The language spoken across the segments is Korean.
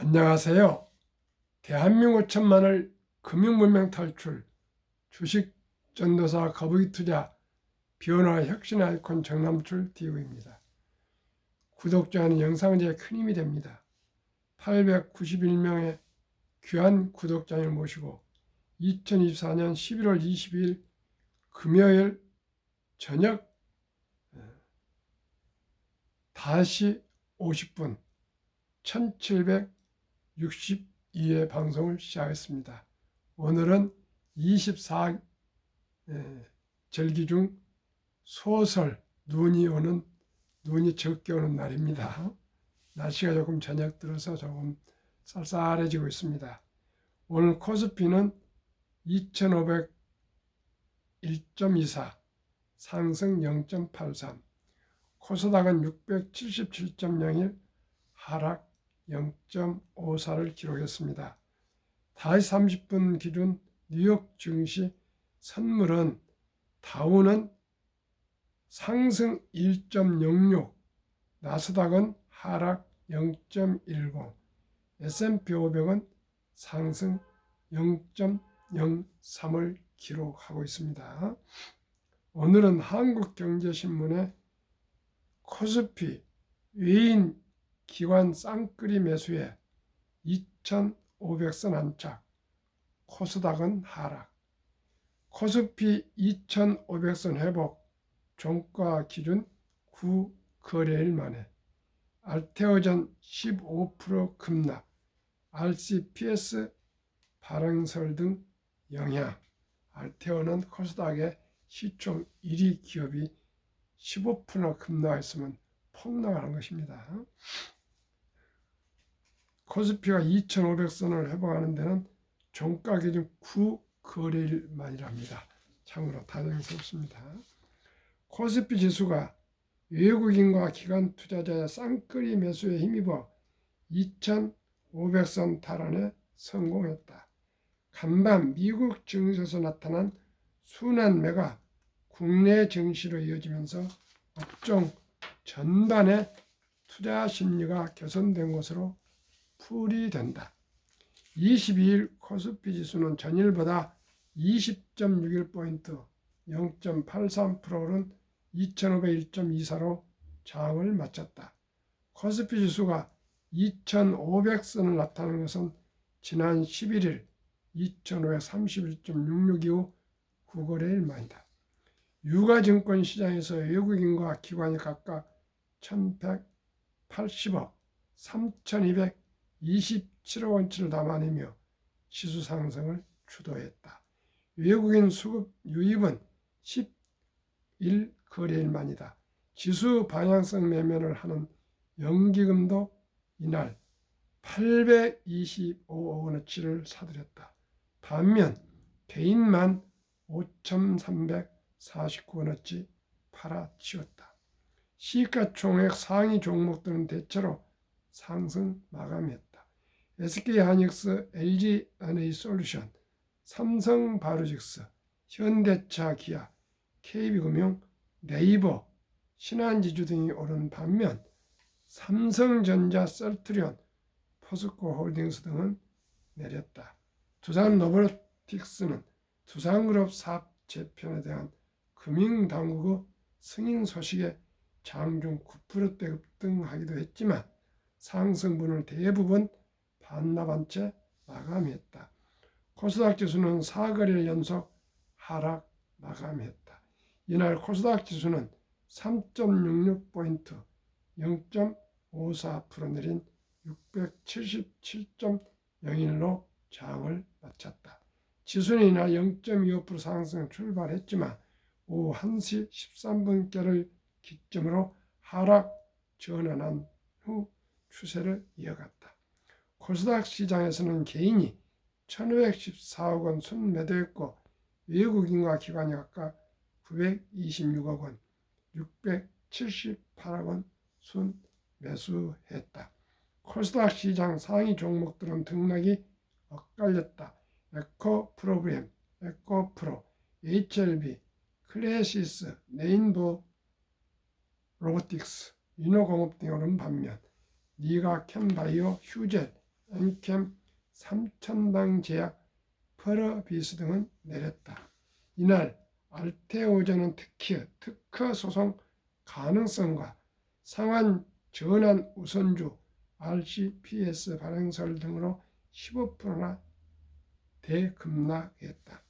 안녕하세요. 대한민국 천만을 금융문명 탈출, 주식 전도사 거북이 투자, 변화 혁신의 아이콘 정남출 DV입니다. 구독자는 영상은 제 큰 힘이 됩니다. 891명의 귀한 구독자를 모시고 2024년 11월 22일 금요일 저녁 5시 50분 1762회 방송을 시작했습니다. 오늘은 24절기 중 소설 눈이 적게 오는 날입니다. 날씨가 조금 저녁 들어서 조금 쌀쌀해지고 있습니다. 오늘 코스피는 2501.24 상승 0.83, 코스닥은 677.01 하락 0.54를 기록했습니다. 5시 30분 기준 뉴욕 증시 선물은 다우는 상승 1.06, 나스닥은 하락 0.10, S&P 500은 상승 0.03을 기록하고 있습니다. 오늘은 한국경제신문의 코스피 외인 기관 쌍끌이 매수에 2,500선 안착, 코스닥은 하락, 코스피 2,500선 회복, 종가 기준 9거래일 만에, 알테오전 15% 급락, RCPS 발행설 등 영향, 알테오는 코스닥의 시총 1위 기업이 15% 급락했으면 폭락하는 것입니다. 코스피가 2,500선을 회복하는 데는 종가 기준 9거래일 만이랍니다. 참으로 다행스럽습니다. 코스피 지수가 외국인과 기관 투자자의 쌍끌이 매수에 힘입어 2,500선 탈환에 성공했다. 간밤 미국 증시에서 나타난 순환 매가 국내 증시로 이어지면서 업종 전반의 투자 심리가 개선된 것으로 풀이된다. 22일 코스피 지수는 전일보다 20.61포인트 0.83% 오른 2501.24로 장을 마쳤다. 코스피 지수가 2500선을 나타내는 것은 지난 11일 2531.66 이후 9거래일 만이다. 유가증권 시장에서 외국인과 기관이 각각 1,180억, 3,227억 원치를 담아내며 지수 상승을 주도했다. 외국인 수급 유입은 11거래일 만이다. 지수 방향성 매매를 하는 연기금도 이날 825억 원어치를 사들였다. 반면 개인만 5,349원어치 팔아치웠다. 시가총액 상위 종목들은 대체로 상승 마감했다. SK하이닉스, LG에너지솔루션, 삼성바이오로직스, 현대차, 기아, KB금융, 네이버, 신한지주 등이 오른 반면 삼성전자, 셀트리온, 포스코홀딩스 등은 내렸다. 두산로보틱스는 두산그룹 사업 재편에 대한 금융당국의 승인 소식에 장중 9%대 급등하기도 했지만 상승분을 대부분 반납한 채 마감했다. 코스닥 지수는 4거래일 연속 하락 마감했다. 이날 코스닥 지수는 3.66포인트 0.54% 내린 677.01로 장을 마쳤다. 지수는 이날 0.25% 상승 출발했지만 오후 1시 13분께를 기점으로 하락 전환한 후 추세를 이어갔다. 코스닥 시장에서는 개인이 1,514억 원 순매도했고 외국인과 기관이 각각 926억 원, 678억 원 순매수했다. 코스닥 시장 상위 종목들은 등락이 엇갈렸다. 에코프로그램, 에코프로, HLB, 클래시스, 레인보우 로보틱스, 인호공업 등이 오른 반면 니가, 캠바이오, 휴젤, 엔캠, 삼천당 제약, 퍼러비스 등은 내렸다. 이날 알테오전은 특허 소송 가능성과 상환 전환 우선주 RCPS 발행설 등으로 15%나 대급락했다.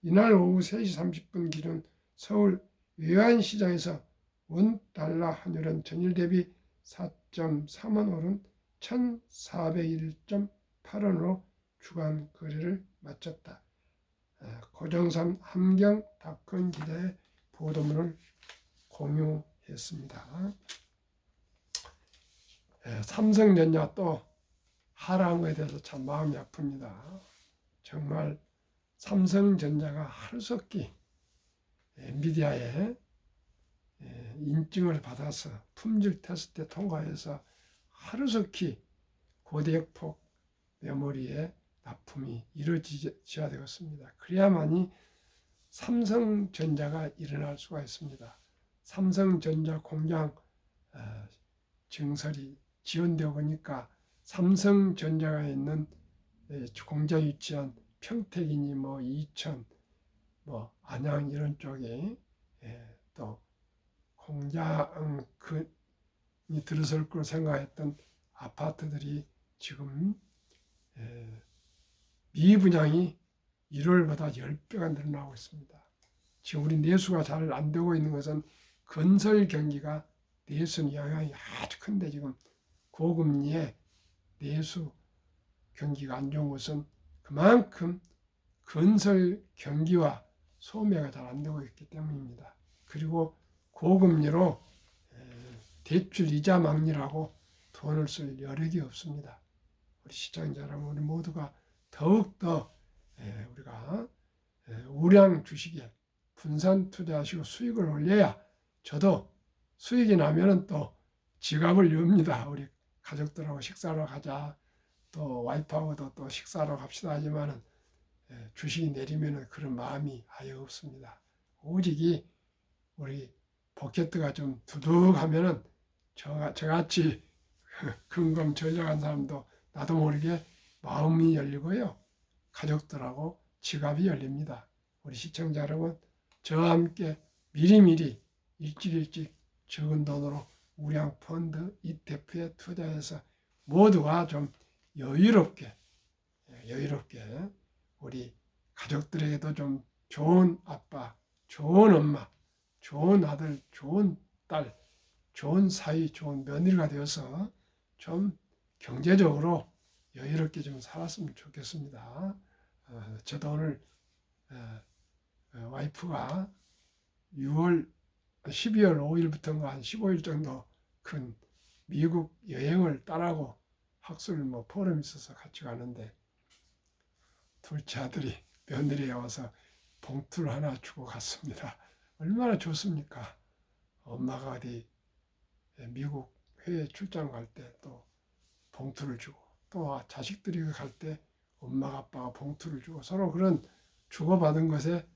이날 오후 3시 30분 기준 서울 외환시장에서 원달러 환율은 전일 대비 4.3원 오른 1,401.8원으로 주간 거래를 마쳤다. 고정삼 함경닷컴 기자의 보도문을 공유했습니다. 삼성전자 또 하락한 것에 대해서 참 마음이 아픕니다. 정말 삼성전자가 하루속히 엔비디아의 인증을 받아서 품질 테스트에 통과해서 하루속히 고대역폭 메모리에 납품이 이루어져야 되겠습니다. 그래야만이 삼성전자가 일어날 수가 있습니다. 삼성전자 공장 증설이 지연되어 보니까 삼성전자가 있는 공장이 위치한 평택이니 이천, 안양 이런 쪽에 또 공장이 들어설 거로 생각했던 아파트들이 지금 미분양이 1월보다 10배가 늘어나고 있습니다. 지금 우리 내수가 잘 안 되고 있는 것은 건설 경기가 내수 영향이 아주 큰데 지금 고금리에 내수 경기가 안 좋은 것은 그만큼 건설 경기와 소매가 잘 안 되고 있기 때문입니다. 그리고 고금리로 대출 이자 막리라고 돈을 쓸 여력이 없습니다. 우리 시청자 여러분, 우리 모두가 더욱더 우리가 우량 주식에 분산 투자하시고 수익을 올려야 저도 수익이 나면은 또 지갑을 엽니다. 우리 가족들하고 식사하러 가자, 또 와이프하고도 또 식사하러 갑시다 하지만은 주식이 내리면은 그런 마음이 아예 없습니다. 오직이 우리 포켓트가 좀 두둑하면은 저같이 근검 전략한 사람도 나도 모르게 마음이 열리고요. 가족들하고 지갑이 열립니다. 우리 시청자 여러분, 저와 함께 미리미리 일찍 적은 돈으로 우량 펀드 ETF에 투자해서 모두가 좀 여유롭게 우리 가족들에게도 좀 좋은 아빠, 좋은 엄마, 좋은 아들, 좋은 딸, 좋은 사위, 좋은 며느리가 되어서 좀 경제적으로 여유롭게 좀 살았으면 좋겠습니다. 저도 오늘 와이프가 12월 5일부터인가 한 15일 정도 큰 미국 여행을 딸하고 학술 포럼이 있어서 같이 가는데 둘째 아들이 며느리에 와서 봉투를 하나 주고 갔습니다. 얼마나 좋습니까? 엄마가 어디 미국 해외 출장 갈 때 또 봉투를 주고, 또 자식들이 갈 때 엄마가 아빠가 봉투를 주고, 서로 그런 주고받은 것에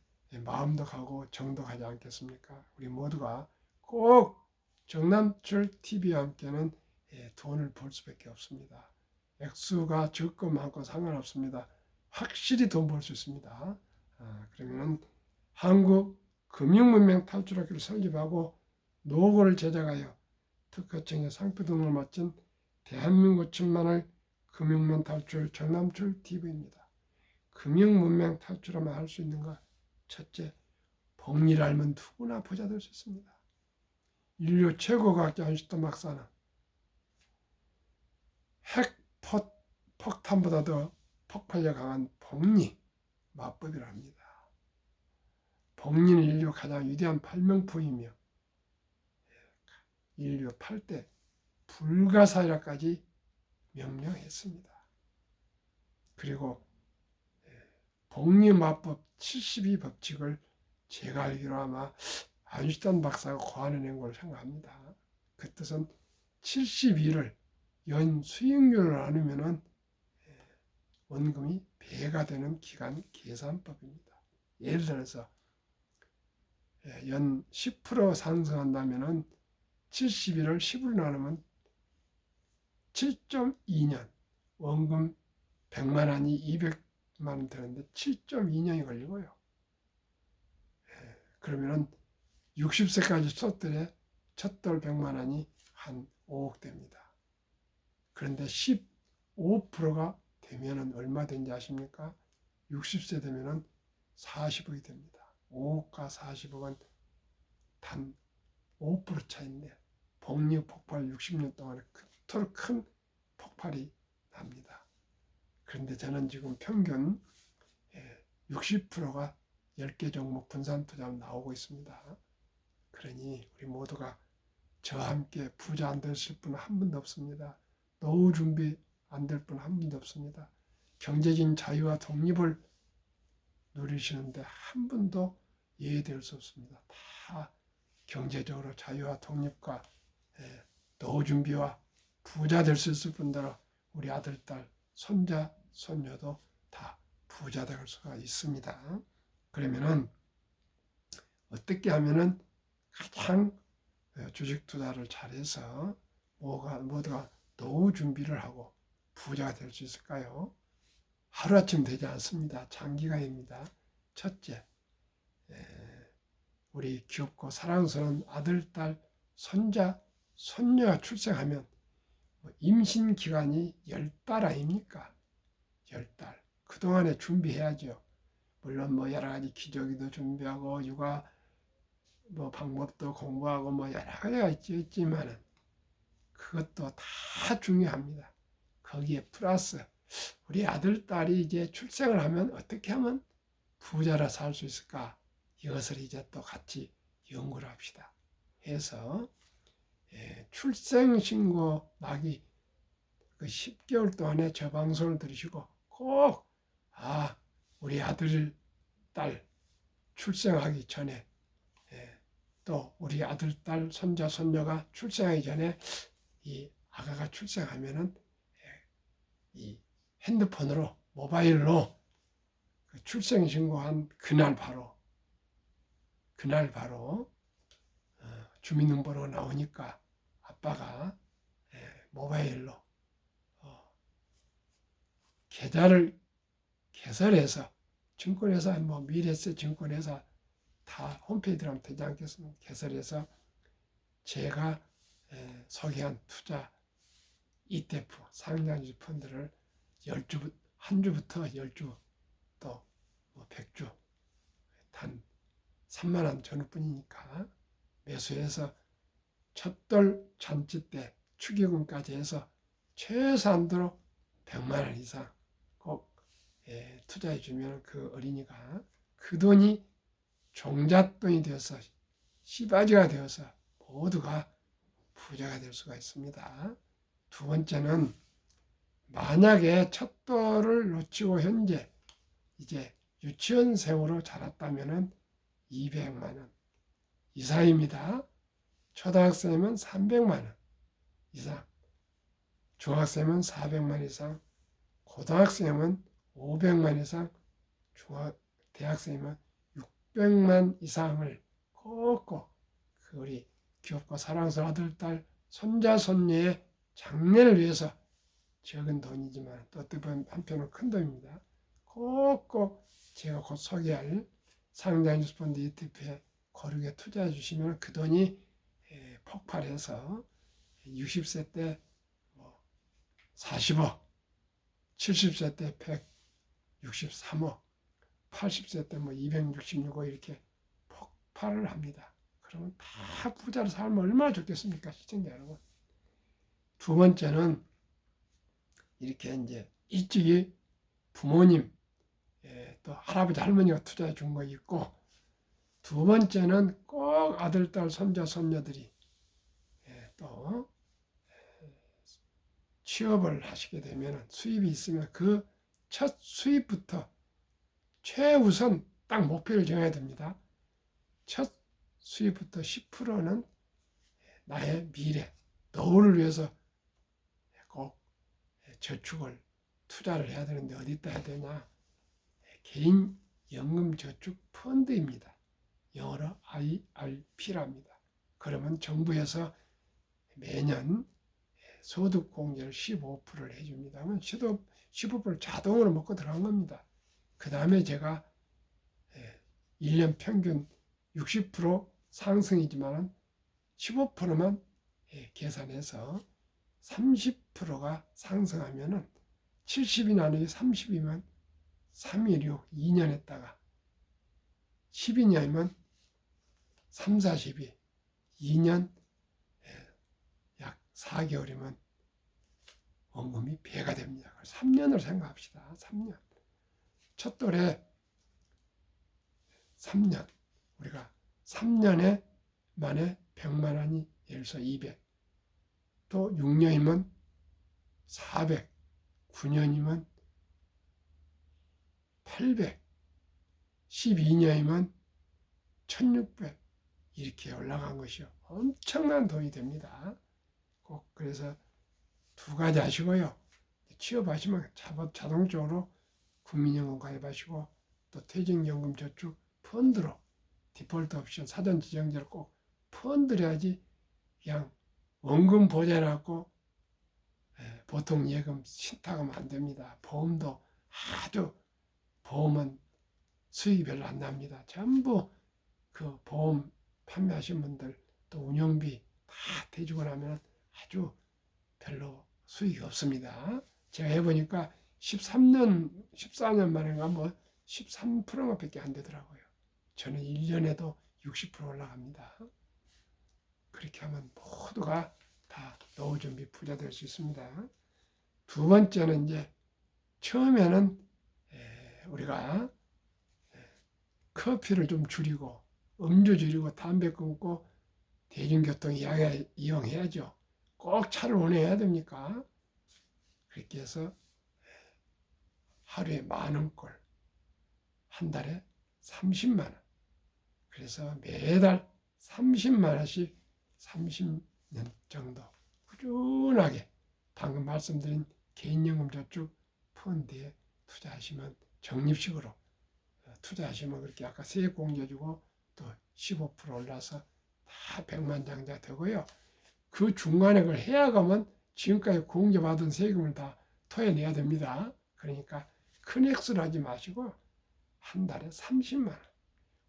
마음도 가고 정도 가지 않겠습니까? 우리 모두가 꼭 정남철 TV와 함께는 돈을 벌 수밖에 없습니다. 액수가 적고 많고 상관없습니다. 확실히 돈 벌 수 있습니다. 그러면 한국 금융문명 탈출학교를 설립하고 노고를 제작하여 특허청의 상표 등을 마친 대한민국 천만을 금융문 탈출 정남철 TV입니다. 금융문명 탈출하면 할 수 있는가? 첫째, 복리를 알면 누구나 부자 될 수 있습니다. 인류 최고 과학자 아인슈타인 박사는 핵폭탄보다 더 폭발력 강한 복리 마법이라 합니다. 복리는 인류 가장 위대한 발명품이며 인류 8대 불가사의라까지 명명했습니다. 그리고 복리 마법 72법칙을 제가 알기로 아마 아인슈타인 박사가 고안해낸 걸로 생각합니다. 그 뜻은 72를 연 수익률을 나누면 원금이 배가 되는 기간 계산법입니다. 예를 들어서 연 10% 상승한다면 71을 10으로 나누면 7.2년, 원금 100만 원이 200만 원 되는데 7.2년이 걸리고요. 그러면은 60세까지 썼더래 첫돌 100만 원이 한 5억 됩니다. 그런데 15%가 되면은 얼마 된지 아십니까? 60세 되면은 40억이 됩니다. 5억과 40억은 단 5% 차이인데 복리 폭발 60년 동안에 그토록 큰 폭발이 납니다. 그런데 저는 지금 평균 60%가 10개 종목 분산 투자로 나오고 있습니다. 그러니 우리 모두가 저와 함께 부자 안 되실 분은 한 분도 없습니다. 노후 준비 안 될 분 한 분도 없습니다. 경제적인 자유와 독립을 누리시는데 한 분도 예외될 수 없습니다. 다 경제적으로 자유와 독립과 노후 준비와 부자 될 수 있을 뿐더러 우리 아들, 딸, 손자, 손녀도 다 부자 될 수가 있습니다. 그러면은 어떻게 하면은 가장 주식 투자를 잘해서 모두가 노후 준비를 하고 부자가 될 수 있을까요? 하루아침 되지 않습니다. 장기간입니다. 첫째, 우리 귀엽고 사랑스러운 아들, 딸, 손자, 손녀가 출생하면 임신 기간이 10달 아닙니까? 10달. 그동안에 준비해야죠. 물론 뭐 여러 가지 기저귀도 준비하고 육아 뭐 방법도 공부하고 뭐 여러 가지가 있지만은 그것도 다 중요합니다. 거기에 플러스 우리 아들, 딸이 이제 출생을 하면 어떻게 하면 부자라 살 수 있을까? 이것을 이제 또 같이 연구를 합시다. 해서 출생신고 나기 그 10개월 동안에 저 방송을 들으시고 꼭 우리 아들, 딸 출생하기 전에 또 우리 아들, 딸, 손자, 손녀가 출생하기 전에 이 아가가 출생하면은 이 핸드폰으로 모바일로 출생 신고한 그날 바로 주민등록번호가 나오니까 아빠가 모바일로 계좌를 개설해서 증권회사 뭐 미래세 증권회사 다 홈페이지 들어가면 되지 않겠습니까? 개설해서 제가 소개한 투자 ETF 상장주 펀드를 10주 한 주부터 10주 또 뭐 100주 단 3만 원 전후뿐이니까 매수해서 첫돌 잔치 때 축의금까지 해서 최소한도로 100만 원 이상 꼭 투자해 주면 그 어린이가 그 돈이 종잣돈이 되어서 씨바지가 되어서 모두가 부자가 될 수가 있습니다. 두 번째는 만약에 첫돌을 놓치고 현재 이제 유치원생으로 자랐다면 200만 원 이상입니다. 초등학생이면 300만 원 이상, 중학생이면 400만 이상, 고등학생이면 500만 이상, 대학생이면 600만 이상을 꼭꼭 우리 귀엽고 사랑스러운 아들, 딸, 손자, 손녀의 장래를 위해서 적은 돈이지만 또 어떻게 보면 한편은 큰 돈입니다. 꼭꼭 제가 곧 소개할 상장주 펀드 ETF에 고르게 투자해 주시면 그 돈이 폭발해서 60세 때 40억, 70세 때 163억, 80세 때 266억 이렇게 폭발을 합니다. 그러면 다 부자로 살면 얼마나 좋겠습니까, 시청자 여러분. 두 번째는 이렇게 이제 일찍이 부모님 또 할아버지 할머니가 투자해 준 거 있고, 두 번째는 꼭 아들, 딸, 손자, 손녀들이 또 취업을 하시게 되면 수입이 있으면 그 첫 수입부터 최우선 딱 목표를 정해야 됩니다. 첫 수입부터 10%는 나의 미래, 노후를 위해서 꼭 저축을 투자를 해야 되는데 어디다 해야 되냐? 개인 연금 저축 펀드입니다. 영어로 IRP랍니다. 그러면 정부에서 매년 소득공제를 15%를 해줍니다. 그러면 15%를 자동으로 먹고 들어간 겁니다. 그 다음에 제가 1년 평균 60% 상승이지만 15%만 계산해서 30%가 상승하면은 70이 나누기 30이면 316, 2년 했다가 12년이면 3, 40이 2년 약 4개월이면 원금이 배가 됩니다. 3년으로 생각합시다. 3년. 첫 돌에 3년. 우리가 3년에 만에 100만 원이 예를 들어서 200. 또 6년이면 400. 9년이면 800. 12년이면 1600. 이렇게 올라간 것이요. 엄청난 돈이 됩니다. 꼭 그래서 두 가지 하시고요. 취업하시면 자동적으로 국민연금 가입하시고 또 퇴직연금 저축 펀드로 디폴트 옵션 사전 지정제를 꼭 펀드를 해야지 그냥 원금 보장해갖고 보통 예금 신탁하면 안 됩니다. 보험도 아주 보험은 수익이 별로 안 납니다. 전부 그 보험 판매하신 분들 또 운영비 다 대주고 나면 아주 별로 수익이 없습니다. 제가 해보니까 14년 만인가 뭐 13%가 밖에 안 되더라고요. 저는 1년에도 60% 올라갑니다. 그렇게 하면 모두가 다 노후 준비 부자 될 수 있습니다. 두 번째는 이제 처음에는 우리가 커피를 좀 줄이고 음주 줄이고 담배 끊고 대중교통 이용해야죠. 꼭 차를 운행해야 됩니까? 그렇게 해서 하루에 10,000꼴, 한 달에 30만 원. 그래서 매달 30만 원씩 30년 정도 꾸준하게 방금 말씀드린 개인연금 저축 펀드에 투자하시면 적립식으로 투자하시면 그렇게 아까 세액 공제주고 또 15% 올라서 다 백만장자 되고요. 그 중간에 그걸 해야 가면 지금까지 공제받은 세금을 다 토해내야 됩니다. 그러니까 큰 액수를 하지 마시고 한 달에 30만 원,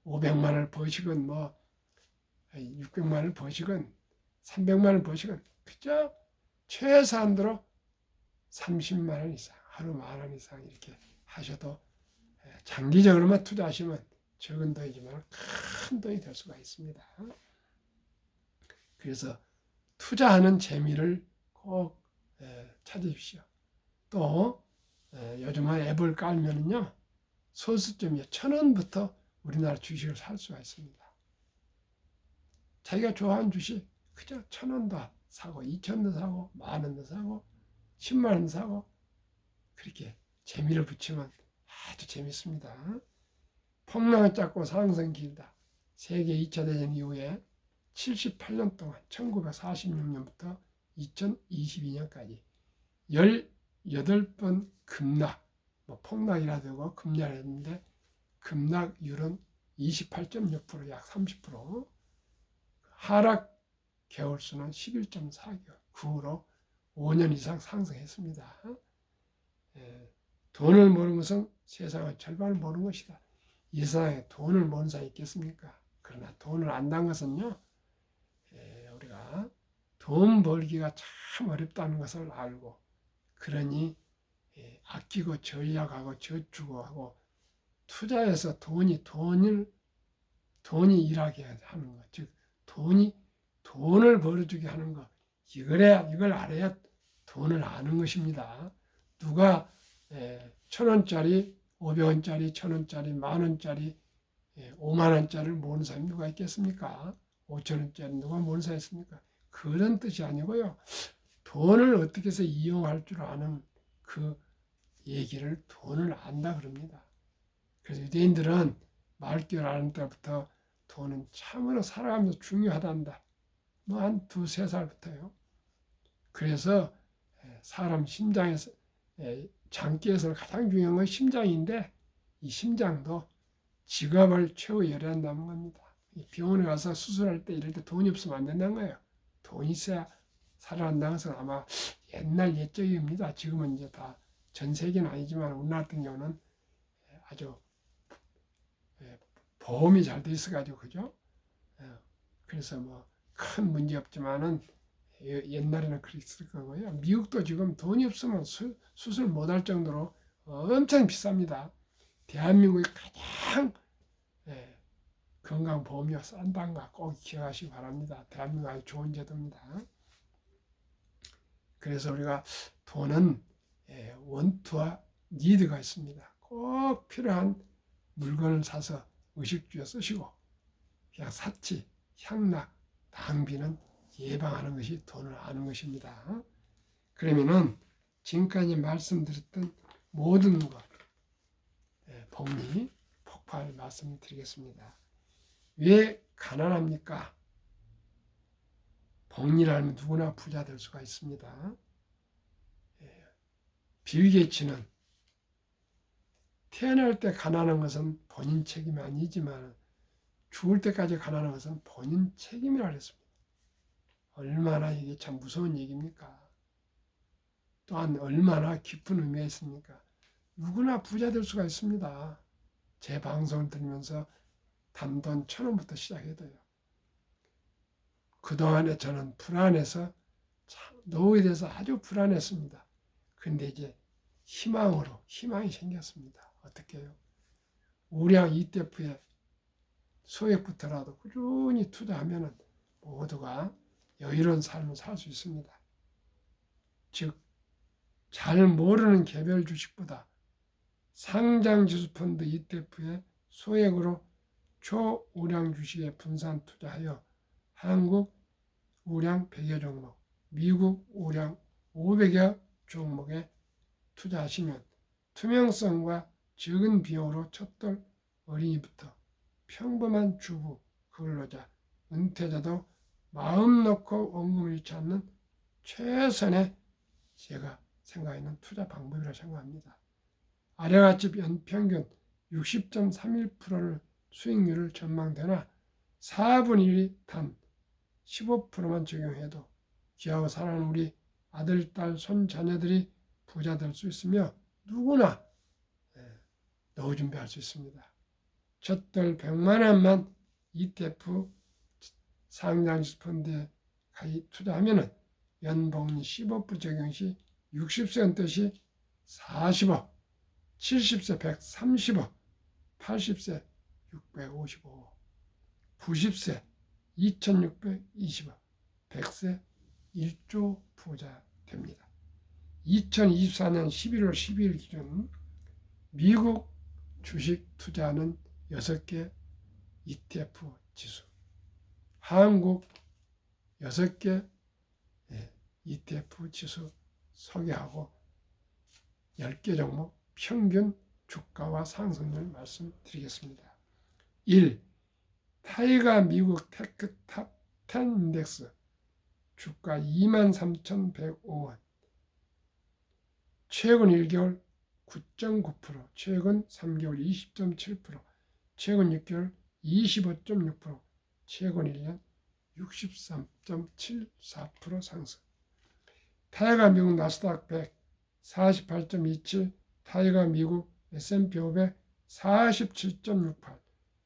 500만 원을 버시건 뭐 600만 원을 버시건 300만 원을 버시건 그저 최소한으로 30만 원 이상, 하루 10,000원 이상 이렇게 하셔도 장기적으로만 투자하시면 적은 돈이지만 큰 돈이 될 수가 있습니다. 그래서 투자하는 재미를 꼭 찾으십시오. 또 요즘은 앱을 깔면은요 소수점이 1,000원부터 우리나라 주식을 살 수가 있습니다. 자기가 좋아하는 주식 그저 1,000원도 사고 2,000원도 사고 10,000원도 사고 10만 원도 사고 그렇게 재미를 붙이면 아주 재밌습니다. 폭락은 짧고 상승이 길다. 세계 2차 대전 이후에 78년 동안 1946년부터 2022년까지 18번 급락, 뭐 폭락이라 되고 급락했는데 급락률은 28.6%, 약 30%, 하락 개월수는 11.4개월, 그 후로 5년 이상 상승했습니다. 돈을 모르는 것은 세상의 절반을 모르는 것이다. 이 세상에 돈을 모르는 사람이 있겠습니까? 그러나 돈을 안다는 것은요, 우리가 돈 벌기가 참 어렵다는 것을 알고, 그러니 아끼고 전략하고 저축하고 투자해서 돈이 일하게 하는 것, 즉 돈을 벌어주게 하는 것, 이걸 알아야 돈을 아는 것입니다. 누가 1,000원짜리, 500원짜리, 1,000원짜리, 10,000원짜리, 50,000원짜리를 모으는 사람이 누가 있겠습니까? 5,000원짜리 누가 모으는 사람이 있습니까? 그런 뜻이 아니고요. 돈을 어떻게 해서 이용할 줄 아는 그 얘기를 돈을 안다 그럽니다. 그래서 유대인들은 말길 아는 때부터 돈은 참으로 살아가면서 중요하단다. 뭐 한 2, 3살부터요. 그래서 사람 심장에서 장기에서 가장 중요한 건 심장인데 이 심장도 지갑을 최후 열한다는 겁니다. 병원에 가서 수술할 때 이럴 때 돈이 없으면 안 된다는 거예요. 돈이 있어야 살아난다는 것은 아마 옛날 옛적입니다. 지금은 이제 다 전 세계는 아니지만 우리나라 같은 경우는 아주 보험이 잘 돼 있어가지고 그죠? 그래서 뭐 큰 문제 없지만은 옛날에는 그랬을 거고요. 미국도 지금 돈이 없으면 수술 못할 정도로 엄청 비쌉니다. 대한민국이 가장 건강보험료가 싼다는 거 꼭 기억하시기 바랍니다. 대한민국 아주 좋은 제도입니다. 그래서 우리가 돈은 원투와 니드가 있습니다. 꼭 필요한 물건을 사서 의식주에 쓰시고 그냥 사치, 향락, 낭비는 예방하는 것이 돈을 아는 것입니다. 그러면은 지금까지 말씀드렸던 모든 것 복리 폭발 말씀드리겠습니다. 왜 가난합니까? 복리라면 누구나 부자 될 수가 있습니다. 빌 게이츠는 태어날 때 가난한 것은 본인 책임이 아니지만 죽을 때까지 가난한 것은 본인 책임이라 그랬습니다. 얼마나 이게 참 무서운 얘기입니까? 또한 얼마나 깊은 의미가 있습니까? 누구나 부자 될 수가 있습니다. 제 방송을 들으면서 단돈 1,000원부터 시작해도요. 그동안에 저는 불안해서 노후에 대해서 아주 불안했습니다. 근데 이제 희망이 생겼습니다. 어떻게 해요? 우량 ETF에 소액부터라도 꾸준히 투자하면 모두가 여유로운 삶을 살 수 있습니다. 즉, 잘 모르는 개별 주식보다 상장지수펀드 ETF에 소액으로 초우량 주식에 분산 투자하여 한국 우량 100여 종목, 미국 우량 500여 종목에 투자하시면 투명성과 적은 비용으로 첫돌 어린이부터 평범한 주부, 근로자, 은퇴자도 마음 놓고 원금을 잃지 않는 최선의 제가 생각하는 투자 방법이라고 생각합니다. 아래와 같이 연평균 60.31%를 수익률을 전망되나 4분의 1이 단 15%만 적용해도 귀하고 사랑하는 우리 아들, 딸, 손, 자녀들이 부자 될 수 있으며 누구나 노후 준비할 수 있습니다. 첫돌 100만 원만 ETF 상장지수 펀드에 투자하면 연봉 15% 적용 시 60세 은퇴시 40억, 70세 130억, 80세 655억, 90세 2620억, 100세 1조 부자 됩니다. 2024년 11월 12일 기준 미국 주식 투자하는 6개 ETF 지수, 한국 6개 ETF 지수 소개하고 10개 종목 평균 주가와 상승률 말씀드리겠습니다. 1. 타이가 미국 테크 탑 10 인덱스 주가 23,105원, 최근 1개월 9.9%, 최근 3개월 20.7%, 최근 6개월 25.6%, 최근 1년 63.74% 상승. 타이가 미국 나스닥 100 48.27, 타이가 미국 S&P 500 47.68,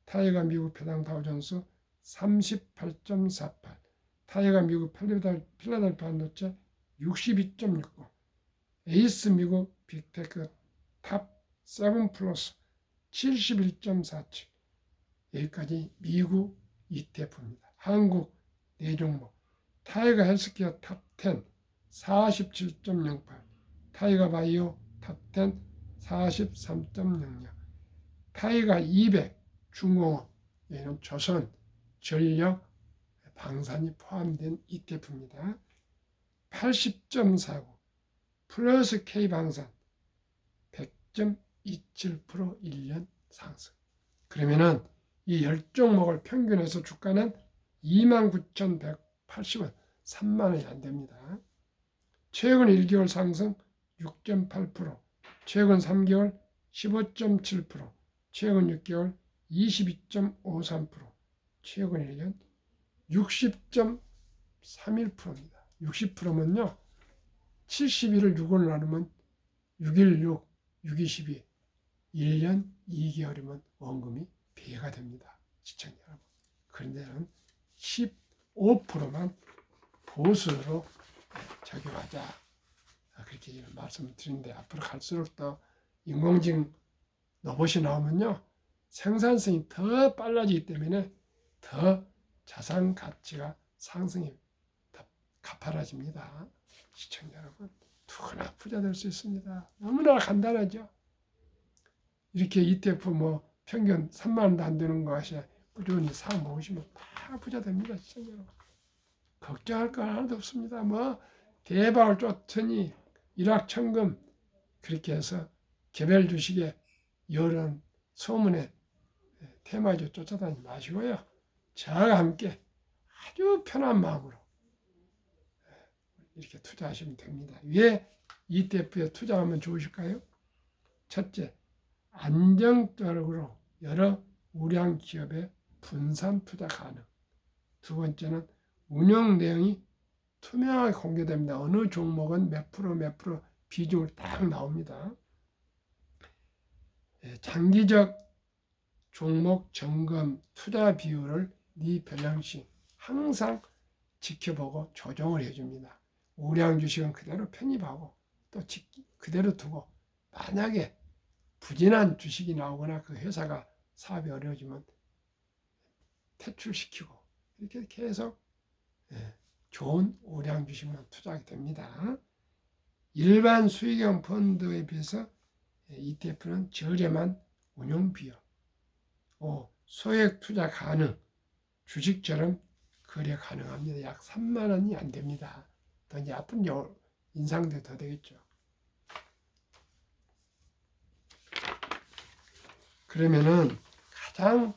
타이가 미국 배당 다우존스 38.48, 타이가 미국 필라델피아 반도체 62.69, 에이스 미국 빅테크 탑 7 플러스 71.47. 여기까지 미국 ETF입니다. 한국 4종목, 타이가 헬스케어 탑 10 47.08, 타이가 바이오 탑 10 43.00, 타이가 200 중공업, 얘는 조선, 전력, 방산이 포함된 ETF입니다. 80.49, 플러스 K방산 100.27% 1년 상승. 그러면은 이 10종목을 평균해서 주가는 29,180원, 3만 원이 안 됩니다. 최근 1개월 상승 6.8%, 최근 3개월 15.7%, 최근 6개월 22.53%, 최근 1년 60.31%입니다. 60%면요. 71을 6으로 나누면 616, 622, 1년 2개월이면 원금이 배가 됩니다. 시청자 여러분. 그런데는 15%만 보수로 적용하자. 그렇게 말씀을 드리는데 앞으로 갈수록 더 인공지능 로봇이 나오면요. 생산성이 더 빨라지기 때문에 더 자산 가치가 상승이 더 가파라집니다. 시청자 여러분. 누구나 부자 될 수 있습니다. 너무나 간단하죠. 이렇게 ETF 평균 3만 원도 안 되는 것이 꾸준히 사 모으시면 다 부자 됩니다. 시청자 여러분. 걱정할 거 하나도 없습니다. 대박을 쫓더니 일확천금 그렇게 해서 개별 주식에 여론 소문에 테마주 쫓아다니지 마시고요. 저와 함께 아주 편한 마음으로 이렇게 투자하시면 됩니다. 왜 ETF에 투자하면 좋으실까요? 첫째, 안정적으로 여러 우량 기업에 분산 투자 가능. 두 번째는 운영 내용이 투명하게 공개됩니다. 어느 종목은 몇 프로 비중을 딱 나옵니다. 장기적 종목 점검 투자 비율을 네 밸런싱 항상 지켜보고 조정을 해줍니다. 우량 주식은 그대로 편입하고 또 그대로 두고 만약에 부진한 주식이 나오거나 그 회사가 사업이 어려워지면 퇴출시키고 이렇게 계속 좋은 우량 주식만 투자하게 됩니다. 일반 수익형 펀드에 비해서 ETF는 저렴한 운용 비용, 소액 투자 가능, 주식처럼 거래 가능합니다. 약 3만 원이 안 됩니다. 더 이제 앞으로 인상도 더 되겠죠. 그러면은 가장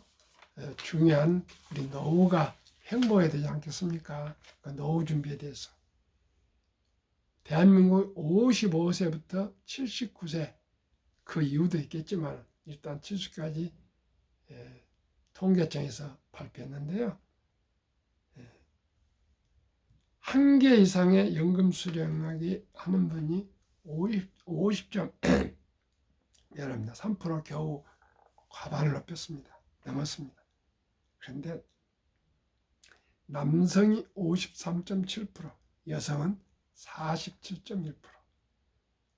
중요한 우리 노후가 행복해야 되지 않겠습니까? 그 노후 준비에 대해서. 대한민국 55세부터 79세 그 이유도 있겠지만 일단 70까지 통계청에서 발표했는데요. 한 개 이상의 연금 수령하기 하는 분이 50점 미안합니다. 3% 겨우 과반을 넘었습니다. 그런데 남성이 53.7%, 여성은 47.1%.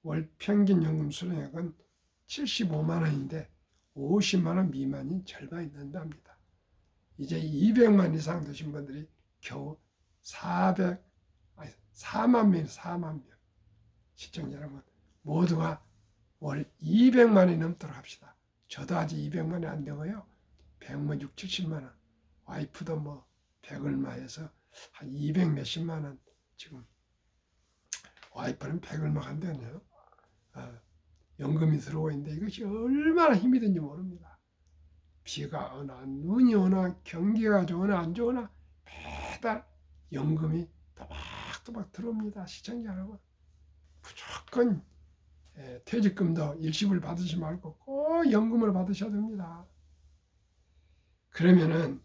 월 평균 연금 수령액은 75만 원인데 50만 원 미만이 절반이 넘는답니다. 이제 200만 이상 되신 분들이 겨우 4만 명. 시청자 여러분, 모두가 월 200만이 넘도록 합시다. 저도 아직 200만이 안 되고요. 100만 6, 70만 원. 와이프도 100 얼마에서 한 200 몇십만 원 지금 와이프는 100 얼마 안 되네요. 연금이 들어오고 있는데 이것이 얼마나 힘이 든지 모릅니다. 비가 오나 눈이 오나 경기가 좋으나 안 좋으나 매달 연금이 또박또박 들어옵니다. 시청자 여러분. 무조건 퇴직금도 일시불 받으지 말고 꼭 연금을 받으셔야 됩니다. 그러면은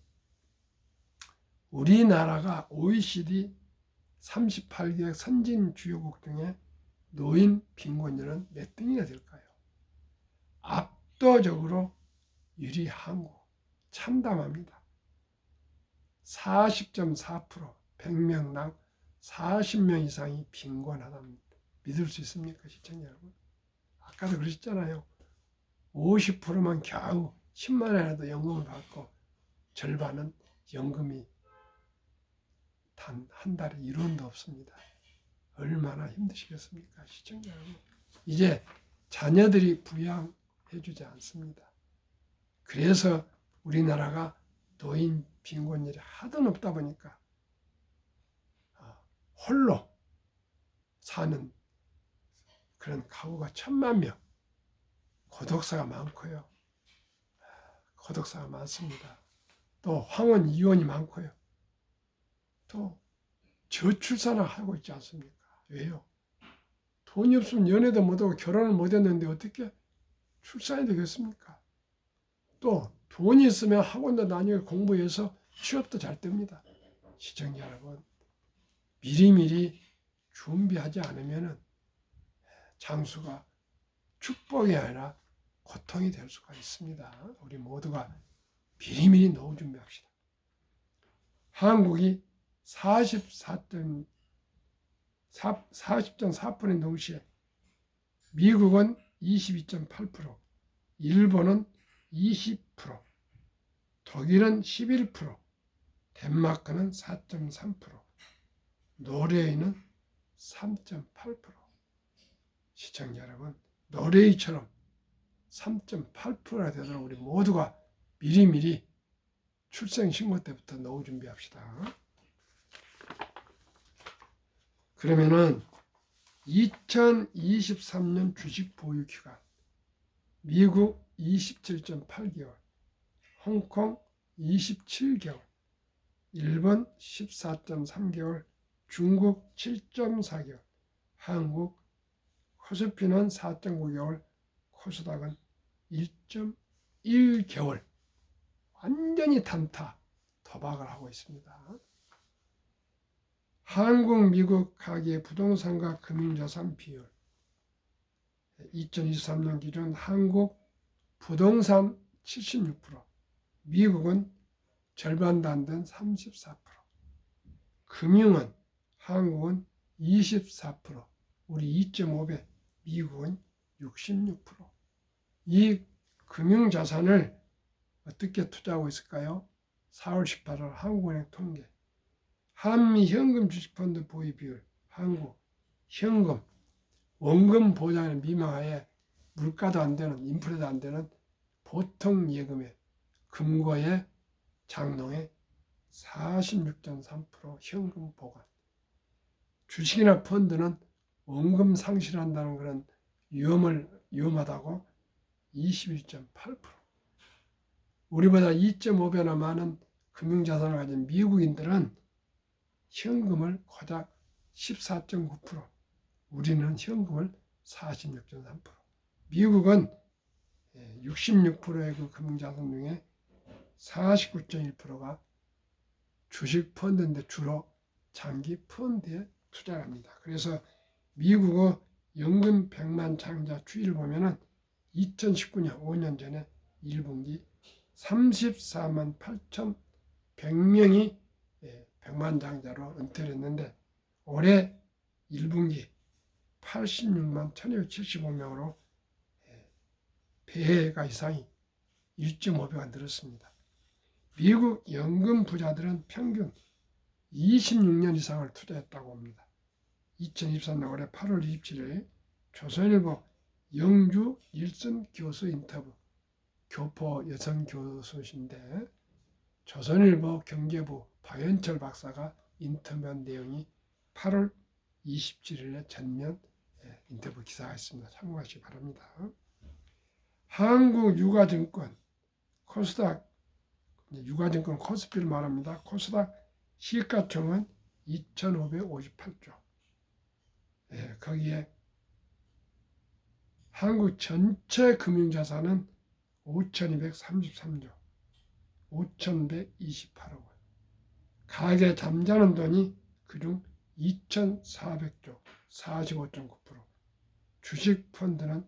우리나라가 OECD 38개 선진 주요국 중에 노인 빈곤율은 몇 등이나 될까요? 압도적으로 유리 한국, 참담합니다. 40.4%, 100명당 40명 이상이 빈곤하답니다. 믿을 수 있습니까, 시청자 여러분? 아까도 그러셨잖아요. 50%만 겨우 10만 원이라도 연금을 받고 절반은 연금이 단 한 달에 1원도 없습니다. 얼마나 힘드시겠습니까, 시청자 여러분? 이제 자녀들이 부양해주지 않습니다. 그래서 우리나라가 노인 빈곤율이 하도 높다 보니까 홀로 사는 그런 가구가 1000만 명, 고독사가 많고요. 고독사가 많습니다. 또 황혼 이혼이 많고요. 또 저출산을 하고 있지 않습니까? 왜요? 돈이 없으면 연애도 못하고 결혼을 못했는데 어떻게 출산이 되겠습니까? 또 돈이 있으면 학원도 다니고 공부해서 취업도 잘 됩니다. 시청자 여러분, 미리미리 준비하지 않으면 장수가 축복이 아니라 고통이 될 수가 있습니다. 우리 모두가 미리미리 노후 준비합시다. 한국이 40.4%인 동시에 미국은 22.8%, 일본은 20%, 독일은 11%, 덴마크는 4.3%, 노르웨이는 3.8%. 시청자 여러분, 노르웨이처럼 3.8%가 되도록 우리 모두가 미리미리 출생신고 때부터 노후 준비합시다. 그러면은 2023년 주식 보유 기간, 미국 27.8개월, 홍콩 27개월, 일본 14.3개월, 중국 7.4개월, 한국 코스피는 4.9개월, 코스닥은 1.1개월 완전히 단타 도박을 하고 있습니다. 한국, 미국 가계 부동산과 금융자산 비율 2023년 기준 한국 부동산 76%, 미국은 절반도 안 된 34%, 금융은 한국은 24%, 우리 2.5배, 미국은 66%. 이 금융자산을 어떻게 투자하고 있을까요? 4월 18일 한국은행 통계. 한미 현금 주식펀드 보유 비율, 한국 현금 원금 보장의 미만하에 물가도 안 되는, 인플레도 안 되는 보통 예금의 금고의 장롱의 46.3% 현금 보관. 주식이나 펀드는 원금 상실한다는 그런 위험하다고 21.8%. 우리보다 2.5배나 많은 금융자산을 가진 미국인들은 현금을 고작 14.9%, 우리는 현금을 46.3%. 미국은 66%의 그 금융자산 중에 49.1%가 주식 펀드인데 주로 장기 펀드에 투자를 합니다. 그래서 미국의 연금 100만 장자 추이를 보면은 2019년 5년 전에 1분기 34만 8,100명이 100만 장자로 은퇴를 했는데 올해 1분기 86만 1,275명으로 배가 이상이 1.5배가 늘었습니다. 미국 연금 부자들은 평균 26년 이상을 투자했다고 합니다. 2023년 올해 8월 27일 조선일보 영주 일선 교수 인터뷰, 교포 여성 교수신데 조선일보 경제부 박연철 박사가 인터뷰한 내용이 8월 27일에 전면 인터뷰 기사가 있습니다. 참고하시기 바랍니다. 한국유가증권 코스닥, 유가증권 코스피를 말합니다. 코스닥 시가총은 2,558조. 거기에 한국 전체 금융자산은 5,233조, 5,128억 원. 가계 잠자는 돈이 그중 2,400조, 45.9%. 주식 펀드는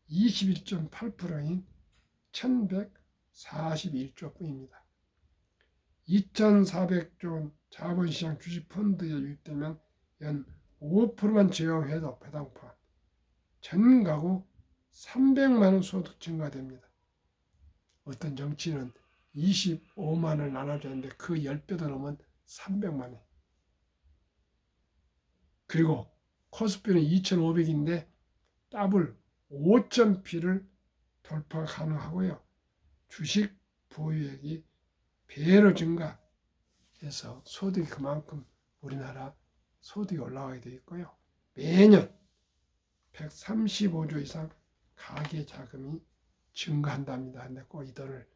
21.8%인 1,141조 뿐입니다. 2,400조 자본시장 주식 펀드에 유입되면 연 5%만 적용해도 배당 포함 전 가구 300만 원 소득 증가됩니다. 어떤 정치인은 25만 원을 나눠줬는데 그 10배도 넘은 300만 원. 그리고 코스피는 2,500인데 더블 5,000피를 돌파 가능하고요. 주식 보유액이 배로 증가해서 소득이 그만큼 우리나라 소득이 올라가게 되어 있고요. 매년 135조 이상 가계 자금이 증가한답니다. 근데 꼭 이 돈을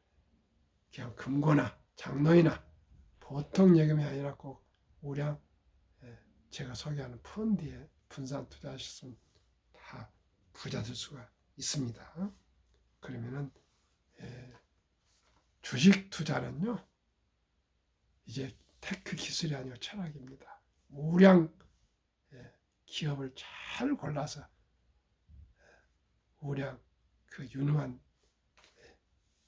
그냥 금고나 장로이나 보통 예금이 아니라 꼭 우량 제가 소개하는 펀드에 분산 투자하셨으면 다 부자 될 수가 있습니다. 그러면은 주식 투자는요 이제 테크 기술이 아니고 철학입니다. 우량 기업을 잘 골라서 우량 그 유능한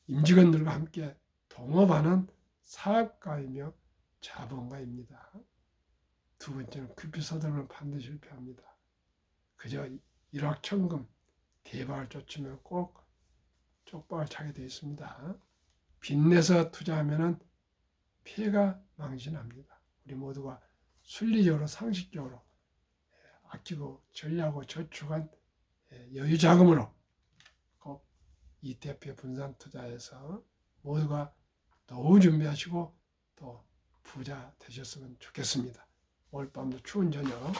임직원들과 함께 동업하는 사업가이며 자본가입니다. 두 번째는 급히 서두르면 반드시 실패합니다. 그저 일확천금 대박을 쫓으면 꼭 쪽박을 차게 되어 있습니다. 빚내서 투자하면 피해가 망신합니다. 우리 모두가 순리적으로 상식적으로 아끼고 전략하고 저축한 여유 자금으로 꼭 ETF 분산 투자해서 모두가 노후 준비하시고 또 부자 되셨으면 좋겠습니다. 오늘 밤도 추운 저녁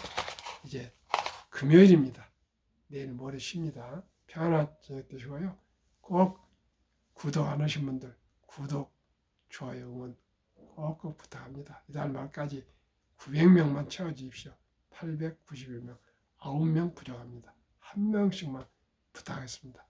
이제 금요일입니다. 내일 모레 쉽니다. 평안한 저녁 되시고요. 꼭 구독 안 하신 분들 구독, 좋아요, 응원 꼭 부탁합니다. 이달 말까지 900명만 채워주십시오. 891명, 9명 부족합니다. 한 명씩만 부탁하겠습니다.